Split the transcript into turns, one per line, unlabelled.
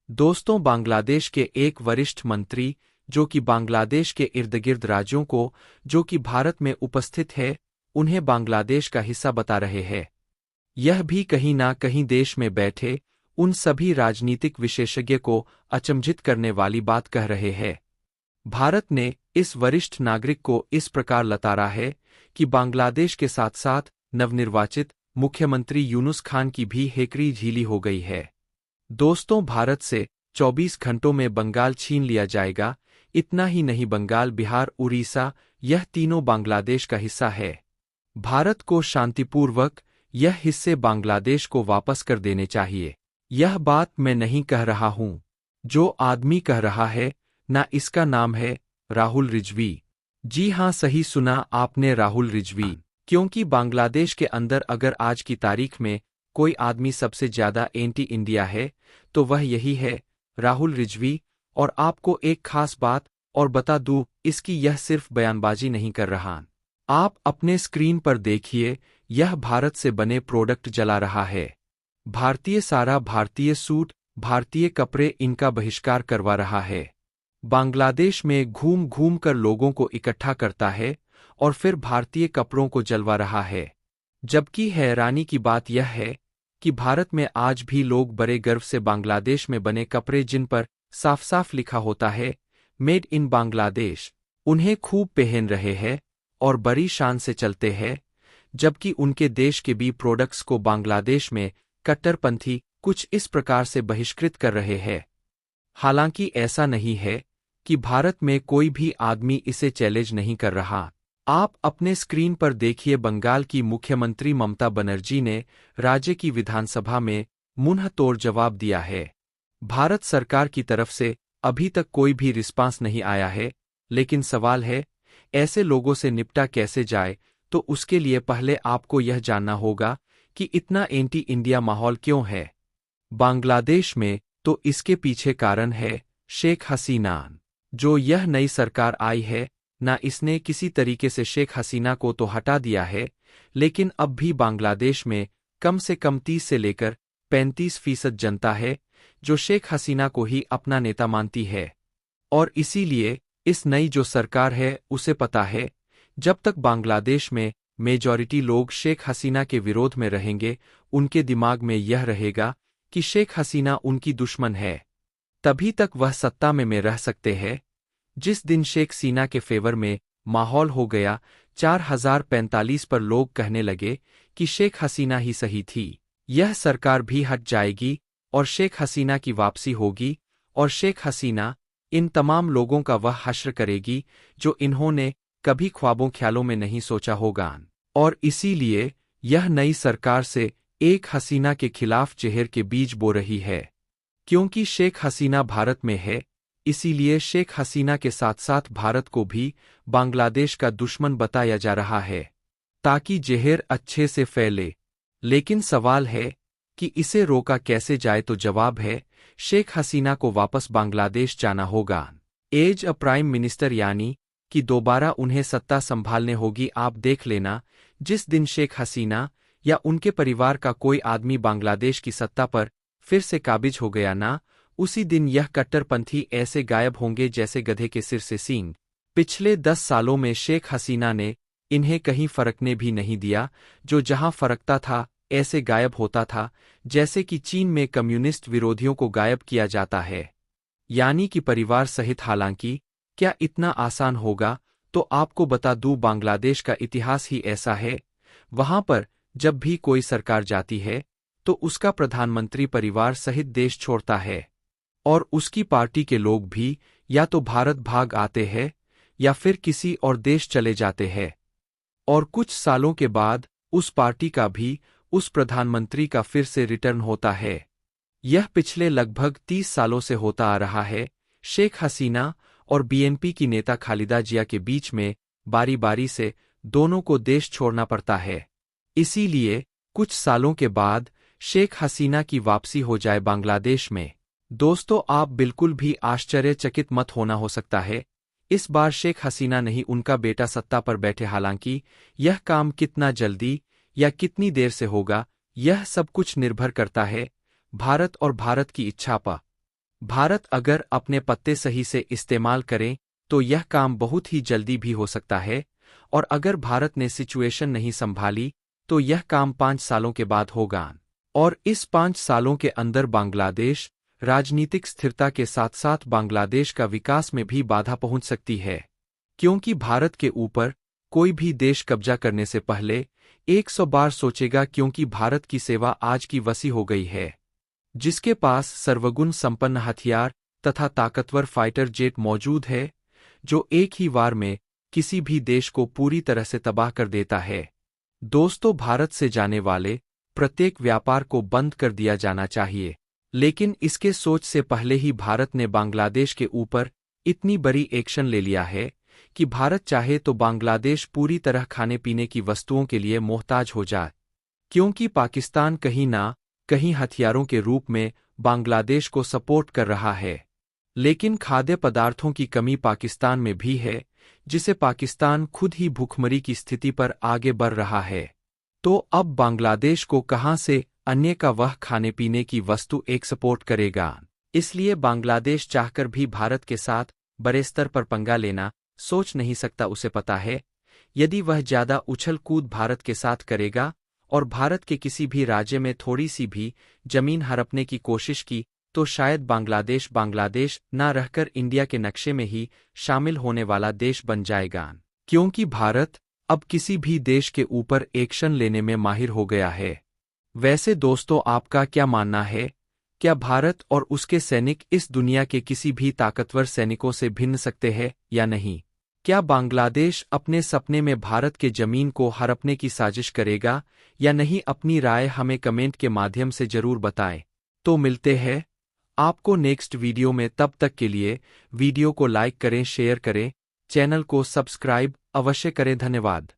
दोस्तों, बांग्लादेश के एक वरिष्ठ मंत्री जो कि बांग्लादेश के इर्दगिर्द राज्यों को जो कि भारत में उपस्थित है, उन्हें बांग्लादेश का हिस्सा बता रहे हैं। यह भी कहीं ना कहीं देश में बैठे उन सभी राजनीतिक विशेषज्ञ को अचंभित करने वाली बात कह रहे हैं। भारत ने इस वरिष्ठ नागरिक को इस प्रकार लताड़ा है कि बांग्लादेश के साथ साथ नवनिर्वाचित मुख्यमंत्री यूनुस खान की भी हेकड़ी झीली हो गई है। दोस्तों, भारत से 24 घंटों में बंगाल छीन लिया जाएगा। इतना ही नहीं, बंगाल, बिहार, उड़ीसा, यह तीनों बांग्लादेश का हिस्सा है। भारत को शांतिपूर्वक यह हिस्से बांग्लादेश को वापस कर देने चाहिए। यह बात मैं नहीं कह रहा हूं, जो आदमी कह रहा है ना, इसका नाम है राहुल रिजवी। जी हां, सही सुना आपने, राहुल रिजवी। क्योंकि बांग्लादेश के अंदर अगर आज की तारीख में कोई आदमी सबसे ज्यादा एंटी इंडिया है तो वह यही है, राहुल रिजवी। और आपको एक खास बात और बता दूं, इसकी यह सिर्फ बयानबाजी नहीं कर रहा। आप अपने स्क्रीन पर देखिए, यह भारत से बने प्रोडक्ट जला रहा है। भारतीय सारा, भारतीय सूट, भारतीय कपड़े, इनका बहिष्कार करवा रहा है। बांग्लादेश में घूम घूम कर लोगों को इकट्ठा करता है और फिर भारतीय कपड़ों को जलवा रहा है। जबकि हैरानी की बात यह है कि भारत में आज भी लोग बड़े गर्व से बांग्लादेश में बने कपड़े, जिन पर साफ साफ लिखा होता है मेड इन बांग्लादेश, उन्हें खूब पहन रहे हैं और बड़ी शान से चलते हैं। जबकि उनके देश के भी प्रोडक्ट्स को बांग्लादेश में कट्टरपंथी कुछ इस प्रकार से बहिष्कृत कर रहे हैं। हालांकि ऐसा नहीं है कि भारत में कोई भी आदमी इसे चैलेंज नहीं कर रहा। आप अपने स्क्रीन पर देखिए, बंगाल की मुख्यमंत्री ममता बनर्जी ने राज्य की विधानसभा में मुंह तोड़ जवाब दिया है। भारत सरकार की तरफ से अभी तक कोई भी रिस्पांस नहीं आया है, लेकिन सवाल है ऐसे लोगों से निपटा कैसे जाए, तो उसके लिए पहले आपको यह जानना होगा कि इतना एंटी इंडिया माहौल क्यों है बांग्लादेश में। तो इसके पीछे कारण है शेख हसीना। जो यह नई सरकार आई है ना, इसने किसी तरीके से शेख हसीना को तो हटा दिया है, लेकिन अब भी बांग्लादेश में कम से कम 30 से लेकर 35% जनता है जो शेख हसीना को ही अपना नेता मानती है। और इसीलिए इस नई जो सरकार है उसे पता है, जब तक बांग्लादेश में मेजॉरिटी लोग शेख हसीना के विरोध में रहेंगे, उनके दिमाग में यह रहेगा कि शेख हसीना उनकी दुश्मन है, तभी तक वह सत्ता में रह सकते हैं। जिस दिन शेख हसीना के फेवर में माहौल हो गया, 4045 पर लोग कहने लगे कि शेख हसीना ही सही थी, यह सरकार भी हट जाएगी और शेख हसीना की वापसी होगी, और शेख हसीना इन तमाम लोगों का वह हश्र करेगी जो इन्होंने कभी ख्वाबों ख्यालों में नहीं सोचा होगा। और इसीलिए यह नई सरकार से एक हसीना के खिलाफ जहर के बीज बो रही है। क्योंकि शेख हसीना भारत में है, इसीलिए शेख हसीना के साथ साथ भारत को भी बांग्लादेश का दुश्मन बताया जा रहा है, ताकि जहर अच्छे से फैले। लेकिन सवाल है कि इसे रोका कैसे जाए, तो जवाब है शेख हसीना को वापस बांग्लादेश जाना होगा। एज अ प्राइम मिनिस्टर, यानी कि दोबारा उन्हें सत्ता संभालने होगी। आप देख लेना, जिस दिन शेख हसीना या उनके परिवार का कोई आदमी बांग्लादेश की सत्ता पर फिर से काबिज हो गया ना, उसी दिन यह कट्टरपंथी ऐसे गायब होंगे जैसे गधे के सिर से सींग। पिछले 10 सालों में शेख हसीना ने इन्हें कहीं फरकने भी नहीं दिया, जो जहां फरकता था ऐसे गायब होता था, जैसे कि चीन में कम्युनिस्ट विरोधियों को गायब किया जाता है, यानी कि परिवार सहित। हालांकि क्या इतना आसान होगा? तो आपको बता दूं, बांग्लादेश का इतिहास ही ऐसा है। वहां पर जब भी कोई सरकार जाती है तो उसका प्रधानमंत्री परिवार सहित देश छोड़ता है, और उसकी पार्टी के लोग भी या तो भारत भाग आते हैं या फिर किसी और देश चले जाते हैं, और कुछ सालों के बाद उस पार्टी का भी, उस प्रधानमंत्री का फिर से रिटर्न होता है। यह पिछले लगभग 30 सालों से होता आ रहा है। शेख हसीना और बीएनपी की नेता खालिदा जिया के बीच में बारी बारी से दोनों को देश छोड़ना पड़ता है। इसीलिए कुछ सालों के बाद शेख हसीना की वापसी हो जाए बांग्लादेश में। दोस्तों, आप बिल्कुल भी आश्चर्यचकित मत होना, हो सकता है इस बार शेख हसीना नहीं, उनका बेटा सत्ता पर बैठे। हालांकि यह काम कितना जल्दी या कितनी देर से होगा, यह सब कुछ निर्भर करता है भारत और भारत की इच्छा पर। भारत अगर अपने पत्ते सही से इस्तेमाल करे तो यह काम बहुत ही जल्दी भी हो सकता है, और अगर भारत ने सिचुएशन नहीं संभाली तो यह काम 5 सालों के बाद होगा। और इस 5 सालों के अंदर बांग्लादेश राजनीतिक स्थिरता के साथ साथ बांग्लादेश का विकास में भी बाधा पहुंच सकती है, क्योंकि भारत के ऊपर कोई भी देश कब्जा करने से पहले 100 बार सोचेगा, क्योंकि भारत की सेवा आज की वसी हो गई है, जिसके पास सर्वगुण संपन्न हथियार तथा ताकतवर फाइटर जेट मौजूद है, जो एक ही वार में किसी भी देश को पूरी तरह से तबाह कर देता है। दोस्तों, भारत से जाने वाले प्रत्येक व्यापार को बंद कर दिया जाना चाहिए, लेकिन इसके सोच से पहले ही भारत ने बांग्लादेश के ऊपर इतनी बड़ी एक्शन ले लिया है कि भारत चाहे तो बांग्लादेश पूरी तरह खाने पीने की वस्तुओं के लिए मोहताज हो जाए, क्योंकि पाकिस्तान कहीं ना कहीं हथियारों के रूप में बांग्लादेश को सपोर्ट कर रहा है। लेकिन खाद्य पदार्थों की कमी पाकिस्तान में भी है, जिसे पाकिस्तान खुद ही भूखमरी की स्थिति पर आगे बढ़ रहा है। तो अब बांग्लादेश को कहां से अन्य का वह खाने पीने की वस्तु एक सपोर्ट करेगा। इसलिए बांग्लादेश चाहकर भी भारत के साथ बड़े स्तर पर पंगा लेना सोच नहीं सकता। उसे पता है, यदि वह ज्यादा उछल कूद भारत के साथ करेगा और भारत के किसी भी राज्य में थोड़ी सी भी जमीन हड़पने की कोशिश की तो शायद बांग्लादेश ना रहकर इंडिया के नक्शे में ही शामिल होने वाला देश बन जाएगा, क्योंकि भारत अब किसी भी देश के ऊपर एक्शन लेने में माहिर हो गया है। वैसे दोस्तों, आपका क्या मानना है? क्या भारत और उसके सैनिक इस दुनिया के किसी भी ताकतवर सैनिकों से भिन्न सकते हैं या नहीं? क्या बांग्लादेश अपने सपने में भारत के जमीन को हड़पने की साजिश करेगा या नहीं? अपनी राय हमें कमेंट के माध्यम से जरूर बताएं। तो मिलते हैं आपको नेक्स्ट वीडियो में। तब तक के लिए वीडियो को लाइक करें, शेयर करें, चैनल को सब्सक्राइब अवश्य करें। धन्यवाद।